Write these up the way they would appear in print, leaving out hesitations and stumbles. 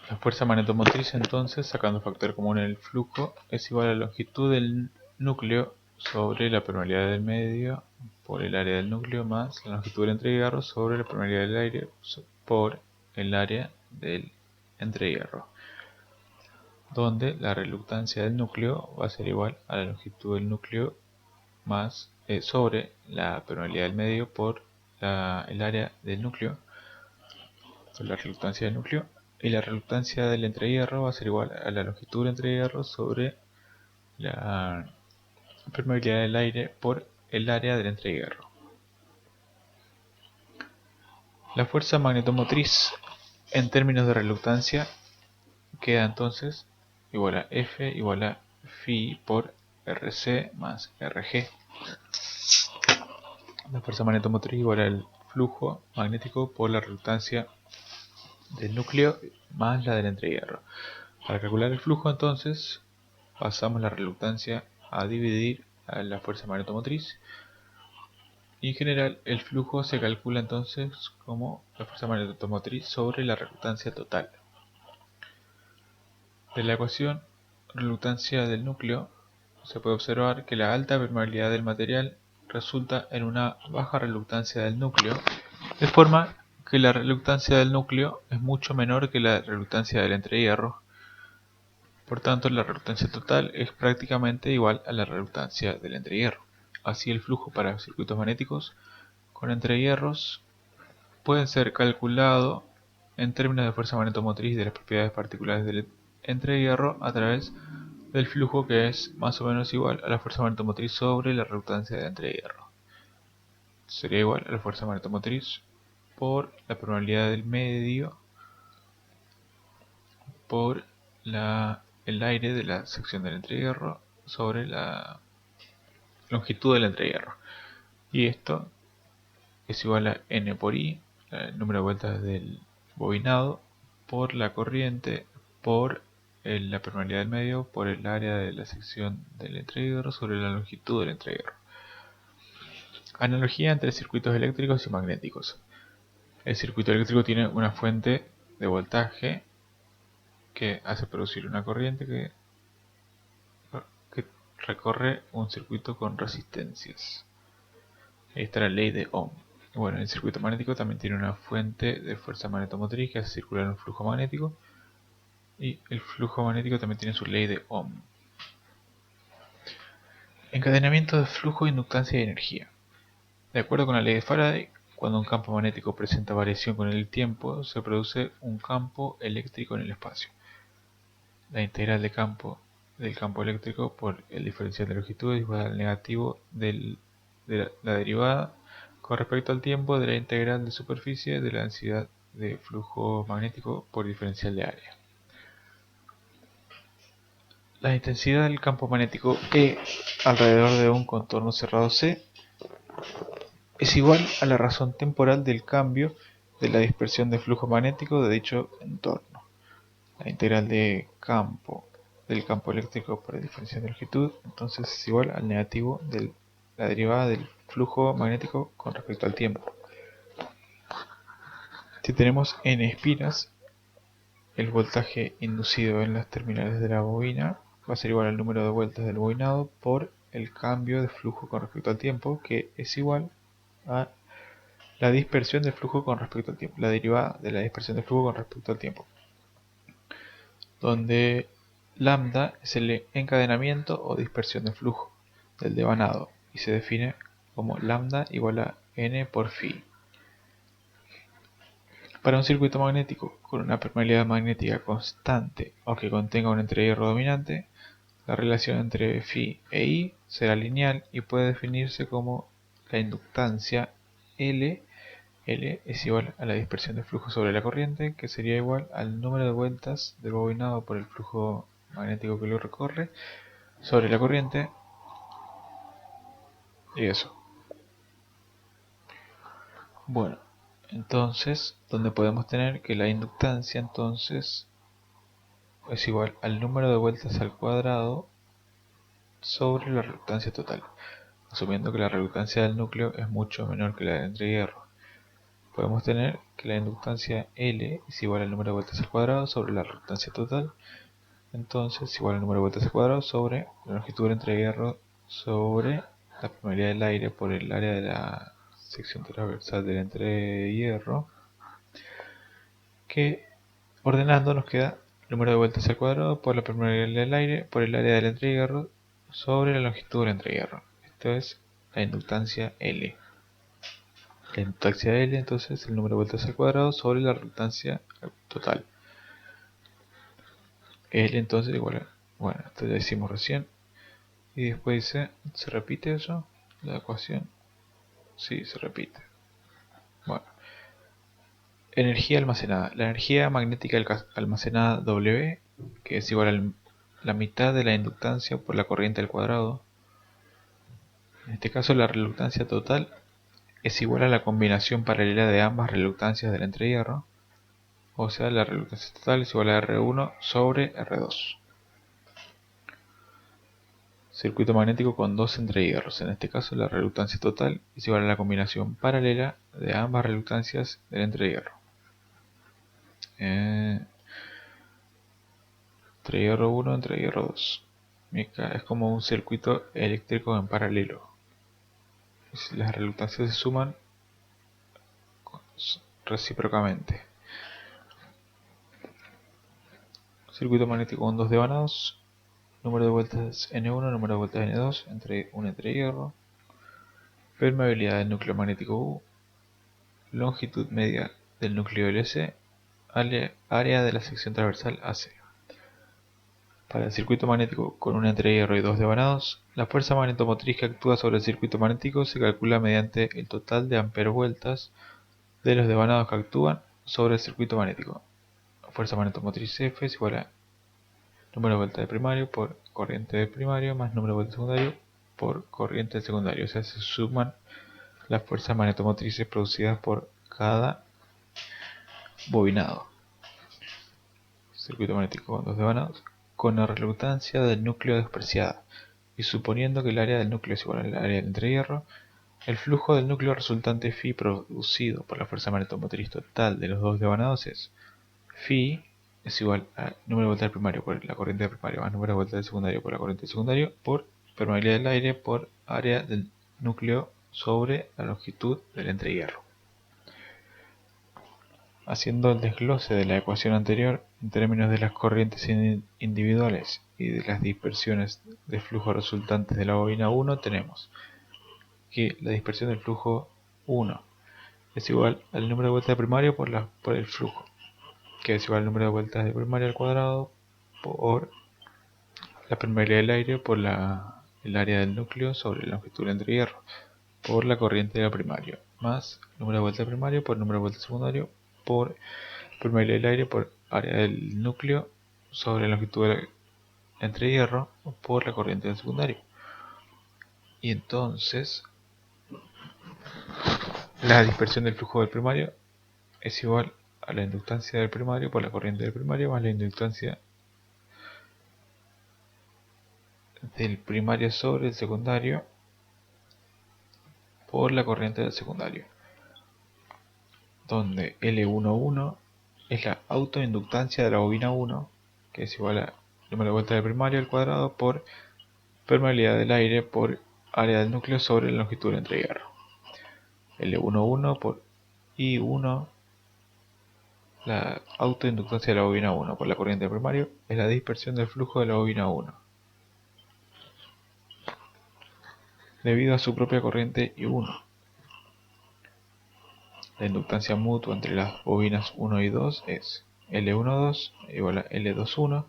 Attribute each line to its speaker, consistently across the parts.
Speaker 1: La fuerza magnetomotriz, entonces, sacando factor común en el flujo, es igual a la longitud del núcleo sobre la permeabilidad del medio por el área del núcleo más la longitud del entrehierro sobre la permeabilidad del aire por el área del entrehierro, donde la reluctancia del núcleo va a ser igual a la longitud del núcleo más sobre la permeabilidad del medio por el área del núcleo, sobre la reluctancia del núcleo, y la reluctancia del entrehierro va a ser igual a la longitud del entrehierro sobre la permeabilidad del aire por el área del entrehierro. La fuerza magnetomotriz en términos de reluctancia queda entonces igual a F igual a Phi por Rc más Rg. La fuerza magnetomotriz igual al flujo magnético por la reluctancia del núcleo más la del entrehierro. Para calcular el flujo, entonces, pasamos la reluctancia a dividir a la fuerza magnetomotriz, y en general el flujo se calcula entonces como la fuerza magnetomotriz sobre la reluctancia total. De la ecuación reluctancia del núcleo se puede observar que la alta permeabilidad del material resulta en una baja reluctancia del núcleo, de forma que la reluctancia del núcleo es mucho menor que la reluctancia del entrehierro. Por tanto, la reluctancia total es prácticamente igual a la reluctancia del entrehierro. Así, el flujo para circuitos magnéticos con entrehierros puede ser calculado en términos de fuerza magnetomotriz de las propiedades particulares del entrehierro a través del flujo, que es más o menos igual a la fuerza magnetomotriz sobre la reluctancia del entrehierro. Sería igual a la fuerza magnetomotriz por la permeabilidad del medio por el aire de la sección del entrehierro sobre la longitud del entrehierro. Y esto es igual a n por i, el número de vueltas del bobinado, por la corriente, por la permeabilidad del medio, por el área de la sección del entrehierro sobre la longitud del entrehierro. Analogía entre circuitos eléctricos y magnéticos. El circuito eléctrico tiene una fuente de voltaje que hace producir una corriente que recorre un circuito con resistencias. Ahí está la ley de Ohm. Bueno, el circuito magnético también tiene una fuente de fuerza magnetomotriz que hace circular un flujo magnético, y el flujo magnético también tiene su ley de Ohm. Encadenamiento de flujo, inductancia y energía. De acuerdo con la ley de Faraday, cuando un campo magnético presenta variación con el tiempo, se produce un campo eléctrico en el espacio. La integral del campo eléctrico por el diferencial de longitud es igual al negativo de la derivada con respecto al tiempo de la integral de superficie de la densidad de flujo magnético por diferencial de área. La intensidad del campo magnético E alrededor de un contorno cerrado C es igual a la razón temporal del cambio de la dispersión de flujo magnético de dicho entorno. La integral del campo eléctrico por la diferencial de longitud entonces es igual al negativo de la derivada del flujo magnético con respecto al tiempo. Si tenemos n espiras, el voltaje inducido en las terminales de la bobina va a ser igual al número de vueltas del bobinado por el cambio de flujo con respecto al tiempo, que es igual a la dispersión del flujo con respecto al tiempo, la derivada de la dispersión del flujo con respecto al tiempo, donde lambda es el encadenamiento o dispersión de flujo del devanado y se define como lambda igual a n por phi. Para un circuito magnético con una permeabilidad magnética constante o que contenga un entrehierro dominante, la relación entre phi e I será lineal y puede definirse como la inductancia L. L es igual a la dispersión de flujo sobre la corriente, que sería igual al número de vueltas del bobinado por el flujo magnético que lo recorre sobre la corriente, y eso. Bueno, entonces, donde podemos tener que la inductancia entonces es igual al número de vueltas al cuadrado sobre la reluctancia total, asumiendo que la reluctancia del núcleo es mucho menor que la del entrehierro. podemos tener que la inductancia L es igual al número de vueltas al cuadrado sobre la reluctancia total. Entonces es igual al número de vueltas al cuadrado sobre la longitud del entrehierro sobre la permeabilidad del aire por el área de la sección transversal del entrehierro, que ordenando nos queda el número de vueltas al cuadrado por la permeabilidad del aire por el área del entrehierro sobre la longitud del entrehierro. Esto es la inductancia L. La inductancia L entonces es el número de vueltas al cuadrado sobre la reluctancia total. L entonces igual a, bueno, esto ya hicimos recién. Y después dice, ¿se repite eso? La ecuación. Sí, se repite. Bueno. Energía almacenada. La energía magnética almacenada W, que es igual a la mitad de la inductancia por la corriente al cuadrado. En este caso la reluctancia total es igual a la combinación paralela de ambas reluctancias del entrehierro. O sea, la reluctancia total es igual a R1 sobre R2. Circuito magnético con dos entrehierros. En este caso la reluctancia total es igual a la combinación paralela de ambas reluctancias del entrehierro. Entrehierro 1, entrehierro 2. Es como un circuito eléctrico en paralelo. Las reluctancias se suman recíprocamente. Circuito magnético con dos devanados. Número de vueltas N1, número de vueltas N2 entre un entrehierro. Permeabilidad del núcleo magnético U. Longitud media del núcleo LC. Área de la sección transversal AC. Para el circuito magnético con un entrehierro y dos devanados, la fuerza magnetomotriz que actúa sobre el circuito magnético se calcula mediante el total de amperevueltas de los devanados que actúan sobre el circuito magnético. La fuerza magnetomotriz F es igual a número de vueltas del primario por corriente del primario más número de vueltas del secundario por corriente del secundario. O sea, se suman las fuerzas magnetomotrices producidas por cada bobinado. Circuito magnético con dos devanados con la reluctancia del núcleo despreciada, y suponiendo que el área del núcleo es igual al área del entrehierro, el flujo del núcleo resultante φ producido por la fuerza magnetomotriz total de los dos devanados es φ es igual al número de vueltas del primario por la corriente del primario más número de vueltas del secundario por la corriente del secundario por permeabilidad del aire por área del núcleo sobre la longitud del entrehierro. Haciendo el desglose de la ecuación anterior en términos de las corrientes individuales y de las dispersiones de flujo resultantes de la bobina 1, tenemos que la dispersión del flujo 1 es igual al número de vueltas del primario por el flujo, que es igual al número de vueltas del primario al cuadrado por la permeabilidad del aire por el área del núcleo sobre la longitud del entrehierro por la corriente del primario, más número de vueltas del primario por el número de vueltas del secundario por permeabilidad del aire por área del núcleo sobre la longitud del entrehierro por la corriente del secundario. Y entonces la dispersión del flujo del primario es igual a la inductancia del primario por la corriente del primario más la inductancia del primario sobre el secundario por la corriente del secundario, donde L11 es la autoinductancia de la bobina 1, que es igual al número de vueltas del primario al cuadrado por permeabilidad del aire por área del núcleo sobre la longitud del entrehierro. L11 por I1, la autoinductancia de la bobina 1 por la corriente del primario, es la dispersión del flujo de la bobina 1, debido a su propia corriente I1. La inductancia mutua entre las bobinas 1 y 2 es L12 igual a L21,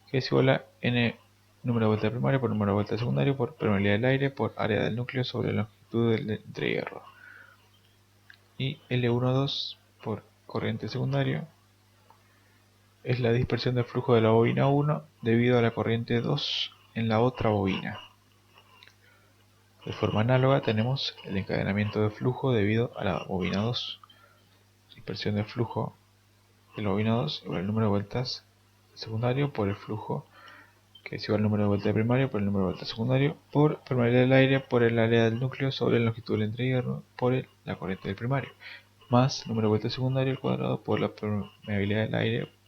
Speaker 1: que es igual a N número de vueltas del primario por número de vueltas del secundario por permeabilidad del aire por área del núcleo sobre la longitud del entrehierro. Y L12 por corriente secundario es la dispersión del flujo de la bobina 1 debido a la corriente 2 en la otra bobina. De forma análoga tenemos el encadenamiento de flujo debido a la bobina 2. Dispersión del flujo de la bobina 2 igual al número de vueltas secundario por el flujo, que es igual al número de vueltas del primario por el número de vueltas secundario por permeabilidad del aire por el área del núcleo sobre la longitud del entrehierro por la corriente del primario. más número de vueltas secundario al cuadrado por la permeabilidad del aire